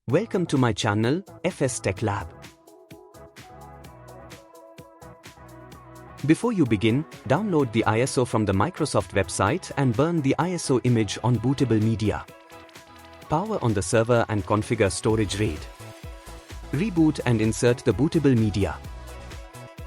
Welcome to my channel, FSTekLab. Before you begin, download the ISO from the Microsoft website and burn the ISO image on bootable media. Power on the server and configure storage RAID. Reboot and insert the bootable media.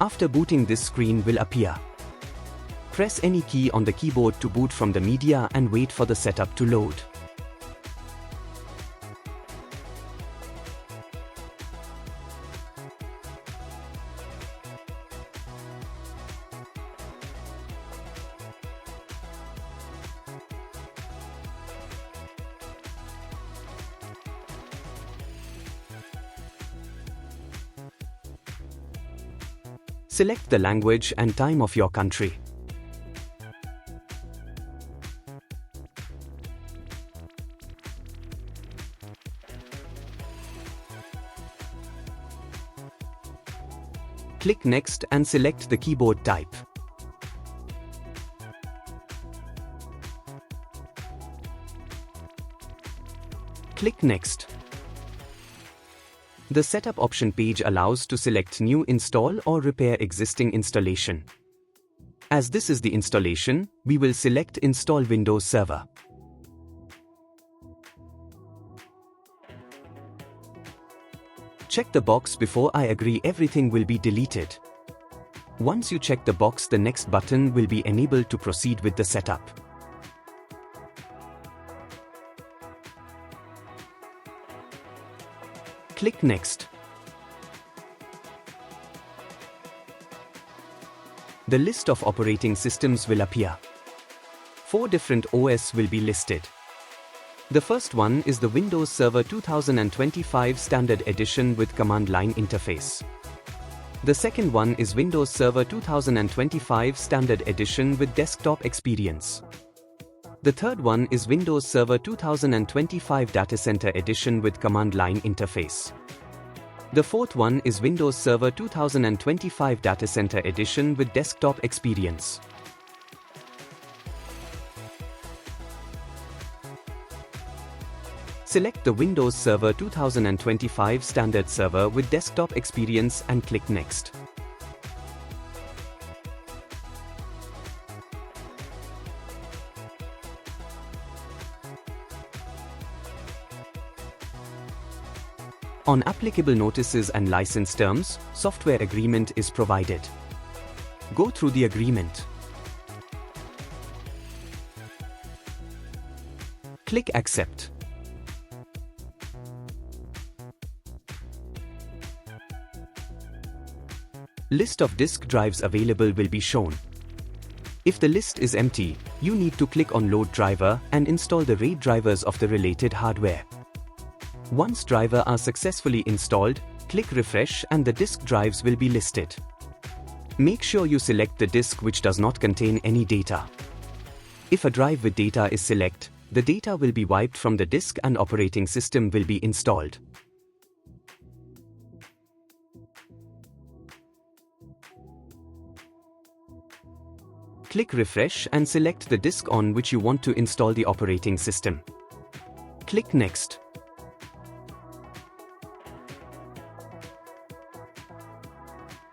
After booting, this screen will appear. Press any key on the keyboard to boot from the media and wait for the setup to load. Select the language and time of your country. Click Next and select the keyboard type. Click Next. The Setup option page allows to select New Install or Repair existing installation. As this is the installation, we will select Install Windows Server. Check the box before I agree everything will be deleted. Once you check the box, the next button will be enabled to proceed with the setup. Click Next. The list of operating systems will appear. 4 different OS will be listed. The first one is the Windows Server 2025 Standard Edition with command line interface. The second one is Windows Server 2025 Standard Edition with desktop experience. The third one is Windows Server 2025 Data Center Edition with command line interface. The fourth one is Windows Server 2025 Data Center Edition with desktop experience. Select the Windows Server 2025 Standard Server with desktop experience and click Next. On applicable notices and license terms, software agreement is provided. Go through the agreement. Click Accept. List of disk drives available will be shown. If the list is empty, you need to click on Load Driver and install the RAID drivers of the related hardware. Once drivers are successfully installed, click Refresh and the disk drives will be listed. Make sure you select the disk which does not contain any data. If a drive with data is selected, the data will be wiped from the disk and operating system will be installed. Click Refresh and select the disk on which you want to install the operating system. Click Next.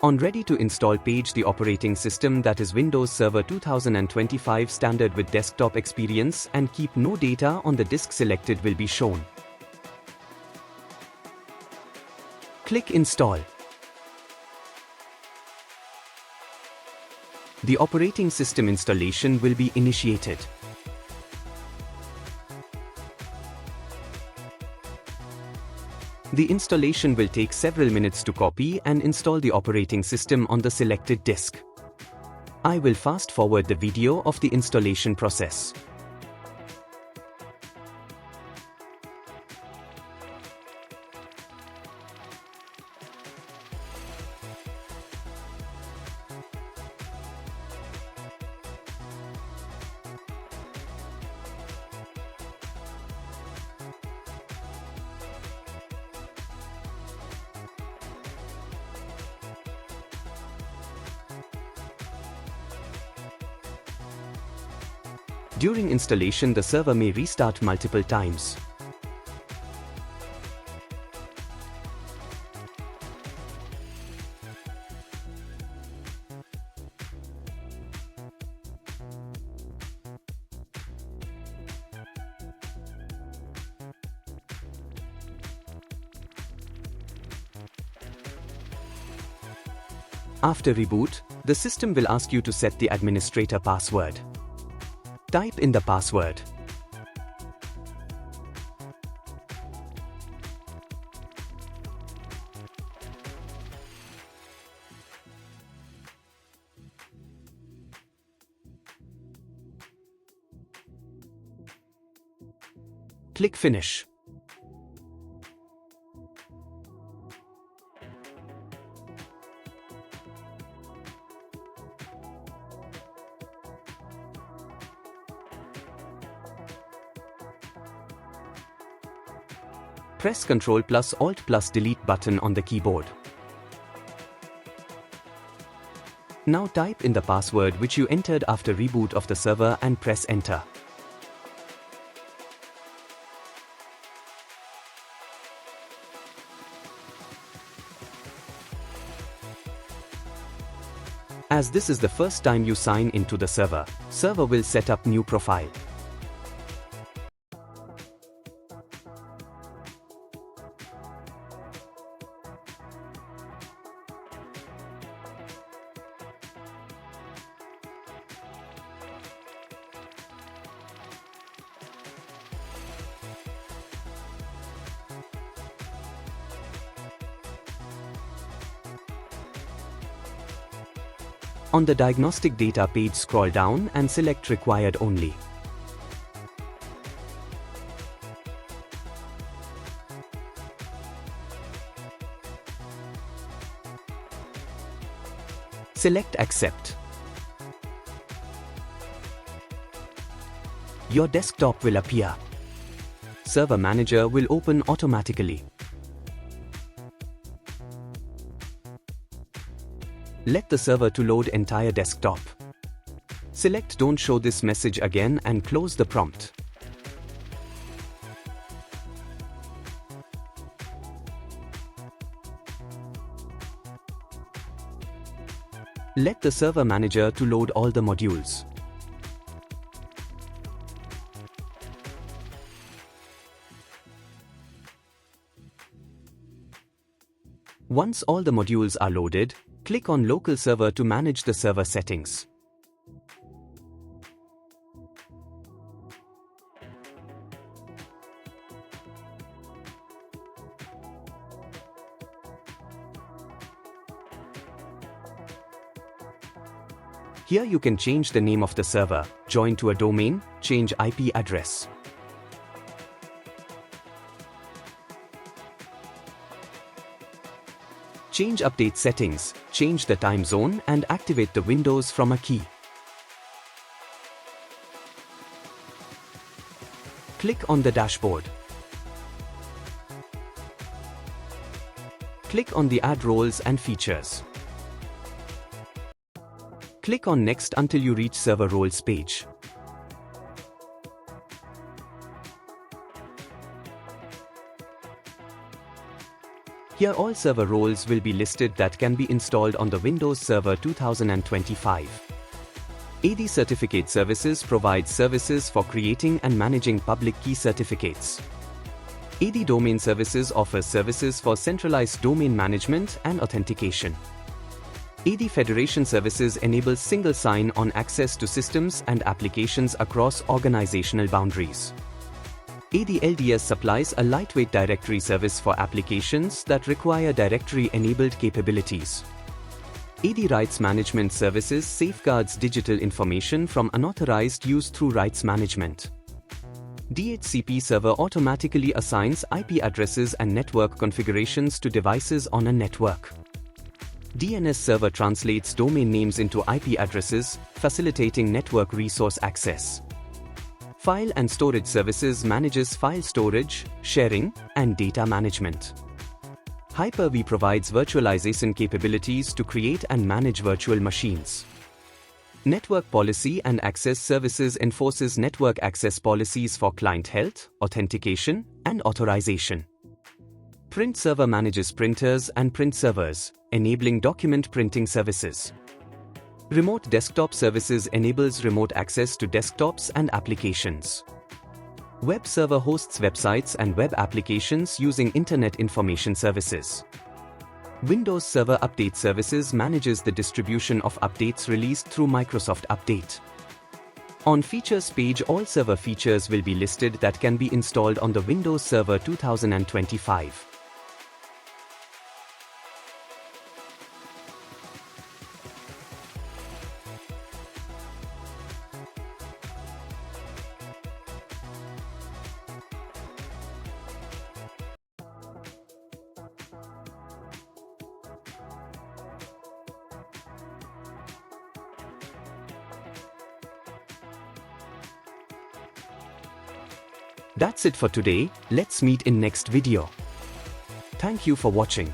On Ready to Install page, the operating system, that is Windows Server 2025 Standard with desktop experience and keep no data on the disk selected will be shown. Click Install. The operating system installation will be initiated. The installation will take several minutes to copy and install the operating system on the selected disk. I will fast forward the video of the installation process. During installation, the server may restart multiple times. After reboot, the system will ask you to set the administrator password. Type in the password. Click Finish. Press Ctrl plus Alt plus Delete button on the keyboard. Now type in the password which you entered after reboot of the server and press Enter. As this is the first time you sign into the server will set up new profile. On the diagnostic data page, scroll down and select Required Only. Select Accept. Your desktop will appear. Server Manager will open automatically. Let the server to load entire desktop. Select Don't show this message again and close the prompt. Let the server manager to load all the modules. Once all the modules are loaded, click on Local Server to manage the server settings. Here you can change the name of the server, join to a domain, change IP address. Change update settings, change the time zone and activate the windows from a key. Click on the dashboard. Click on the Add Roles and Features. Click on Next until you reach Server Roles page. Here all server roles will be listed that can be installed on the Windows Server 2025. AD Certificate Services provides services for creating and managing public key certificates. AD Domain Services offers services for centralized domain management and authentication. AD Federation Services enables single sign-on access to systems and applications across organizational boundaries. AD LDS supplies a lightweight directory service for applications that require directory-enabled capabilities. AD Rights Management Services safeguards digital information from unauthorized use through rights management. DHCP Server automatically assigns IP addresses and network configurations to devices on a network. DNS Server translates domain names into IP addresses, facilitating network resource access. File and Storage Services manages file storage, sharing, and data management. Hyper-V provides virtualization capabilities to create and manage virtual machines. Network Policy and Access Services enforces network access policies for client health, authentication, and authorization. Print Server manages printers and print servers, enabling document printing services. Remote Desktop Services enables remote access to desktops and applications. Web Server hosts websites and web applications using Internet Information Services. Windows Server Update Services manages the distribution of updates released through Microsoft Update. On Features page, all server features will be listed that can be installed on the Windows Server 2025. That's it for today. Let's meet in next video. Thank you for watching.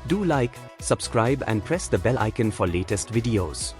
Do like, subscribe and press the bell icon for latest videos.